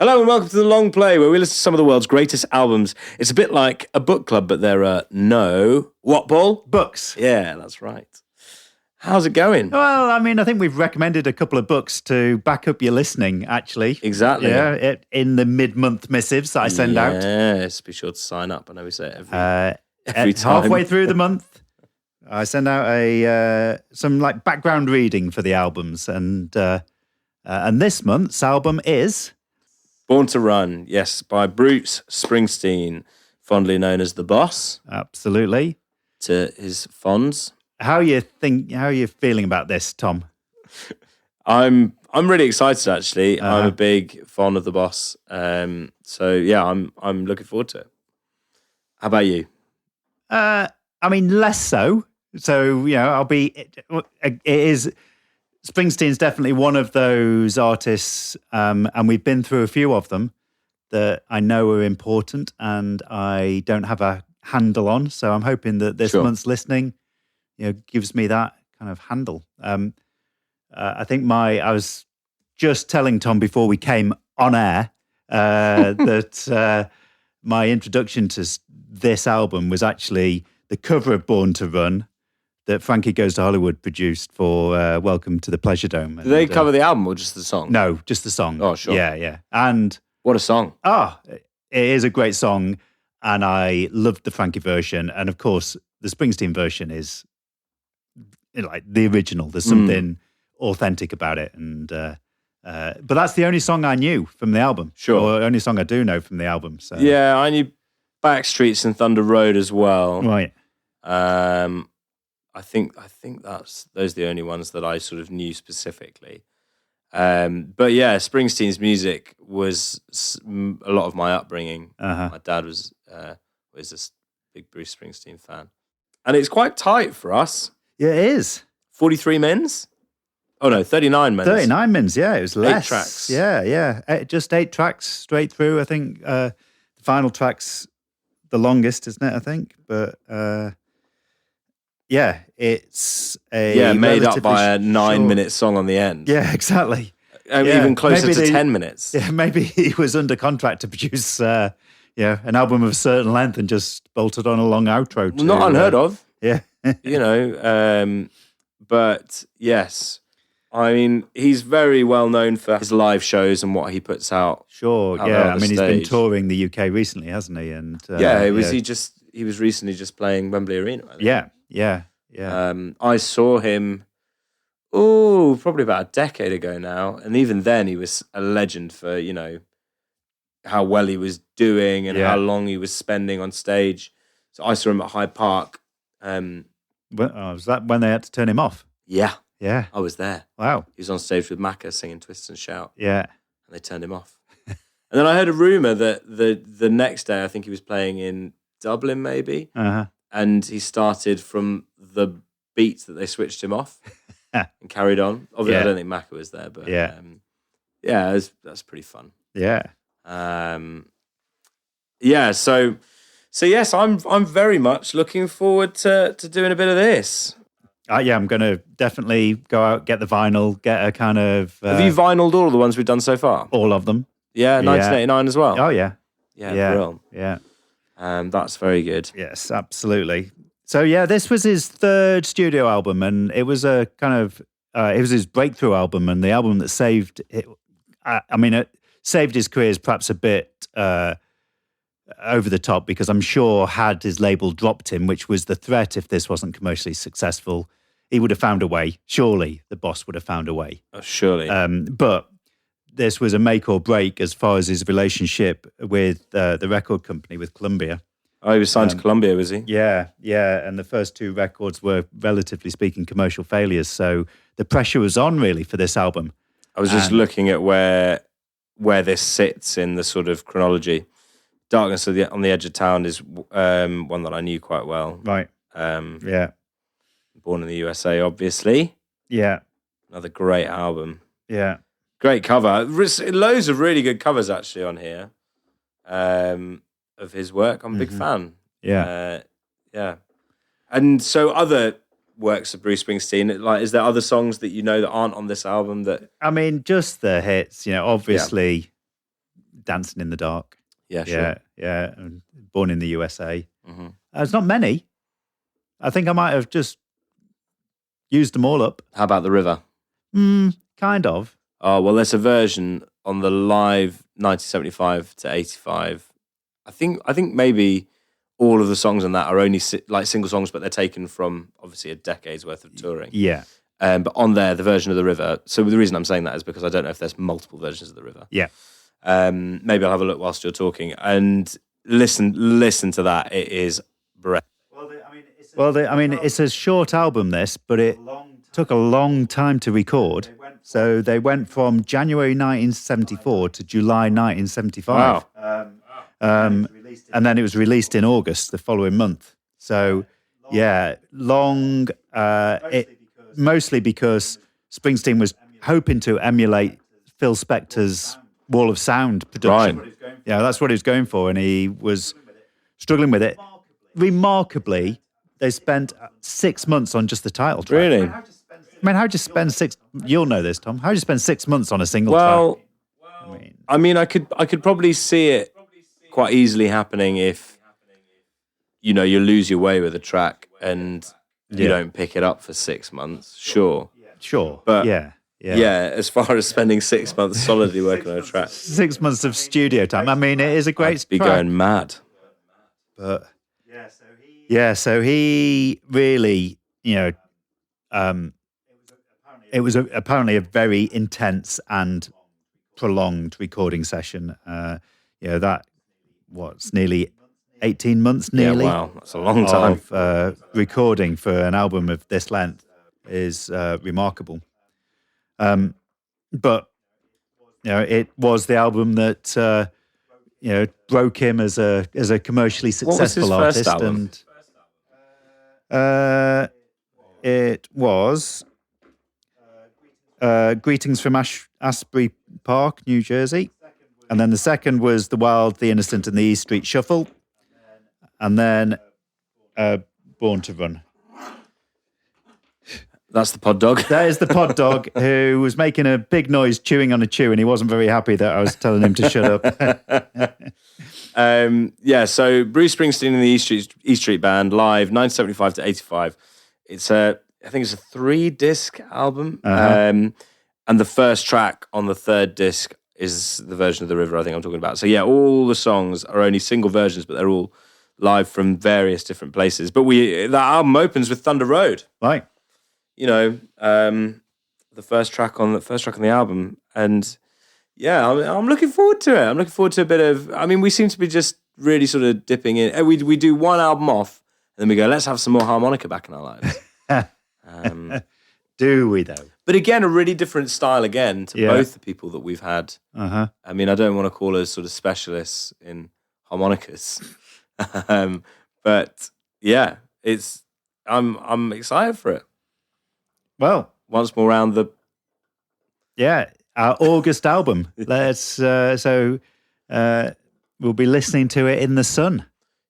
Hello and welcome to The Long Play, where we listen to some of the world's greatest albums. It's a bit like a book club, but there are no... What, Paul? Books. Yeah, that's right. How's it going? Well, I mean, I think we've recommended a couple of books to back up your listening, actually. Exactly. Yeah, in the mid-month missives that I send out. Yes, be sure to sign up. I know we say it every time. Halfway through the month, I send out some like background reading for the albums. And this month's album is... Born to Run, yes, by Bruce Springsteen, fondly known as The Boss. Absolutely. To his fonds. How are you feeling about this, Tom? I'm really excited actually. I'm a big fan of The Boss. So yeah, I'm looking forward to it. How about you? I mean, less so. So, it is Springsteen's definitely one of those artists, and we've been through a few of them that I know are important and I don't have a handle on. So I'm hoping that this month's listening, gives me that kind of handle. I think I was just telling Tom before we came on air that my introduction to this album was actually the cover of Born to Run that Frankie Goes to Hollywood produced for Welcome to the Pleasure Dome. Did they cover the album or just the song? No, just the song. Oh, sure. Yeah. And what a song. It is a great song, and I loved the Frankie version. And of course, the Springsteen version is like the original. There's something authentic about it. And but that's the only song I knew from the album. Sure. Or only song I do know from the album. So yeah, I knew Backstreets and Thunder Road as well. Right. I think those are the only ones that I sort of knew specifically. But yeah, Springsteen's music was a lot of my upbringing. My dad was a big Bruce Springsteen fan, and it's quite tight for us. Yeah, it is. 43 mins? Oh no, 39 mins. 39 mins. Yeah, it was less. 8 tracks. Yeah. Just 8 tracks straight through. I think the final track's the longest, isn't it? I think, but. Yeah, it's made up by a 9-minute song on the end. Yeah, exactly. Even closer to 10 minutes. Yeah, maybe he was under contract to produce an album of a certain length and just bolted on a long outro. Not unheard of. Yeah. But yes, I mean, he's very well known for his live shows and what he puts out. Sure, yeah. I mean, he's been touring the UK recently, hasn't he? And he was recently just playing Wembley Arena. I think. Yeah. I saw him, probably about a decade ago now. And even then he was a legend for, how well he was doing and how long he was spending on stage. So I saw him at Hyde Park. Was that when they had to turn him off? Yeah. Yeah. I was there. Wow. He was on stage with Macca singing Twist and Shout. Yeah. And they turned him off. And then I heard a rumour that the next day, I think he was playing in Dublin maybe. And he started from the beat that they switched him off and carried on. Obviously, I don't think Macca was there, but that's pretty fun. Yeah. So yes, I'm very much looking forward to doing a bit of this. I'm going to definitely go out, get the vinyl, get a kind of... Have you vinyled all of the ones we've done so far? All of them. Yeah, 1989 as well? Oh, yeah. Yeah, brilliant. Yeah. That's very good. Yes, absolutely. So yeah, this was his third studio album, and it was a kind of it was his breakthrough album, and the album that saved it. It saved his career is perhaps a bit over the top, because I'm sure had his label dropped him, which was the threat if this wasn't commercially successful, he would have found a way. Surely the boss would have found a way. Surely. But this was a make or break as far as his relationship with the record company, with Columbia. Oh, he was signed to Columbia, was he? Yeah. And the first 2 records were, relatively speaking, commercial failures. So the pressure was on, really, for this album. I was just looking at where this sits in the sort of chronology. Darkness on the Edge of Town is one that I knew quite well. Right. Born in the USA, obviously. Yeah. Another great album. Yeah. Great cover. Loads of really good covers, actually, on here of his work. I'm a big fan. Yeah. And so other works of Bruce Springsteen, like, is there other songs that you know that aren't on this album that... I mean, just the hits, obviously... Dancing in the Dark. Yeah, sure. Yeah. And Born in the USA. Mm-hmm. There's not many. I think I might have just used them all up. How about The River? Kind of. Oh, well, there's a version on the live 1975 to 85. I think maybe all of the songs on that are only like single songs, but they're taken from obviously a decade's worth of touring. Yeah. But on there, the version of The River. So the reason I'm saying that is because I don't know if there's multiple versions of The River. Yeah. Maybe I'll have a look whilst you're talking and listen to that. It is breath. It's a short album, this, but it took a long time to record. So they went from January 1974 to July 1975. Wow. And then it was released in August the following month. So, yeah, long. Mostly because Springsteen was hoping to emulate Phil Spector's Wall of Sound production. Right. Yeah, that's what he was going for, and he was struggling with it. Remarkably, they spent 6 months on just the title track. Really? I mean, how'd you spend you'll know this, Tom. How'd you spend 6 months on a single track? Well, I could probably see it quite easily happening if, you lose your way with a track and you don't pick it up for 6 months. Sure. But yeah, as far as spending 6 months solidly working on a track. 6 months of studio time. I mean, it is a great I'd be track. going mad. But so he really, it was apparently a very intense and prolonged recording session. What's nearly 18 months nearly. Yeah, wow, that's a long time. Of recording for an album of this length is remarkable. But it was the album that broke him as a commercially successful artist. First album? And it was Greetings from Asbury Park, New Jersey. And then the second was The Wild, the Innocent, and the E Street Shuffle. And then Born to Run. That's the pod dog. That is the pod dog who was making a big noise chewing on a chew, and he wasn't very happy that I was telling him to shut up. So Bruce Springsteen and the E Street Band live 1975 to 85. I think it's a 3-disc album. Uh-huh. And the first track on the third disc is the version of The River I think I'm talking about. So yeah, all the songs are only single versions, but they're all live from various different places. But that album opens with Thunder Road. Right. The first track on the album. And yeah, I'm looking forward to it. I'm looking forward to a bit of, we seem to be just really sort of dipping in. We do one album off and then we go, let's have some more harmonica back in our lives. Do we though? But again, a really different style again to both the people that we've had. Uh-huh. I don't want to call us sort of specialists in harmonicas. But yeah, I'm excited for it. Well, once more around the our August album. Let's we'll be listening to it in the sun.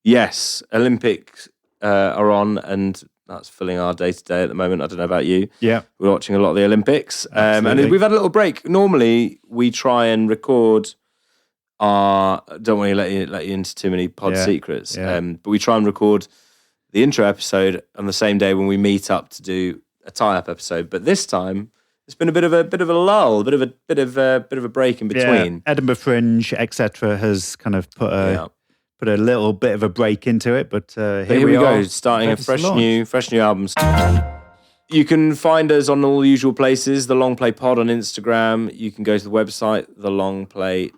Yes, Olympics are on, and that's filling our day to day at the moment. I don't know about you. Yeah, we're watching a lot of the Olympics, and we've had a little break. Normally, we try and record our. Don't want to let you into too many pod secrets, but we try and record the intro episode on the same day when we meet up to do a tie-up episode. But this time, it's been a bit of a lull, a bit of a break in between. Yeah. Edinburgh Fringe, etc., has kind of put a little bit of a break into it. But here we go, starting a fresh new album. You can find us on all the usual places. The Long Play Pod on Instagram. You can go to the website thelongplay.uk.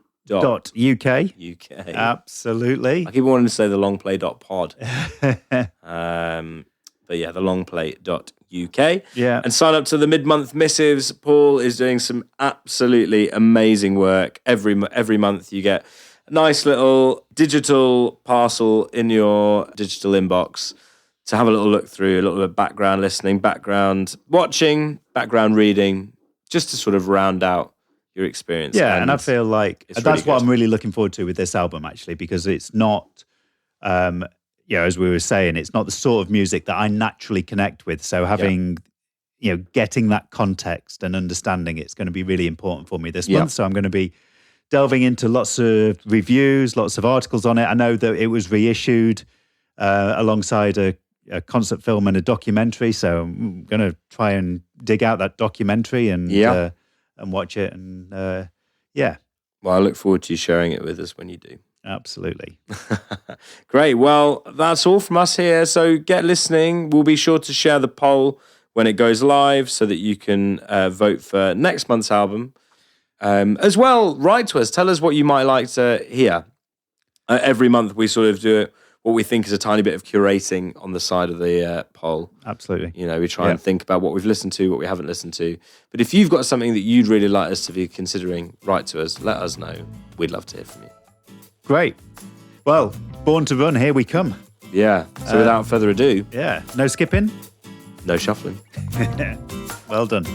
Absolutely. I keep wanting to say the longplay.pod. But yeah, thelongplay.uk. Yeah. And sign up to the mid-month missives. Paul is doing some absolutely amazing work. Every month you get a nice little digital parcel in your digital inbox to have a little look through, a little bit of background listening, background watching, background reading, just to sort of round out your experience. Yeah, and I feel like that's really what I'm really looking forward to with this album, actually, because it's not... as we were saying, it's not the sort of music that I naturally connect with. So having, getting that context and understanding it's going to be really important for me this month. So I'm going to be delving into lots of reviews, lots of articles on it. I know that it was reissued alongside a concert film and a documentary. So I'm going to try and dig out that documentary and watch it. And Well, I look forward to you sharing it with us when you do. Absolutely. Great. Well, that's all from us here. So get listening. We'll be sure to share the poll when it goes live so that you can vote for next month's album. As well, write to us. Tell us what you might like to hear. Every month we sort of do what we think is a tiny bit of curating on the side of the poll. Absolutely. You know, we try and think about what we've listened to, what we haven't listened to. But if you've got something that you'd really like us to be considering, write to us. Let us know. We'd love to hear from you. Great. Well, Born to Run, here we come. Yeah. So without further ado. Yeah. No skipping? No shuffling. Well done.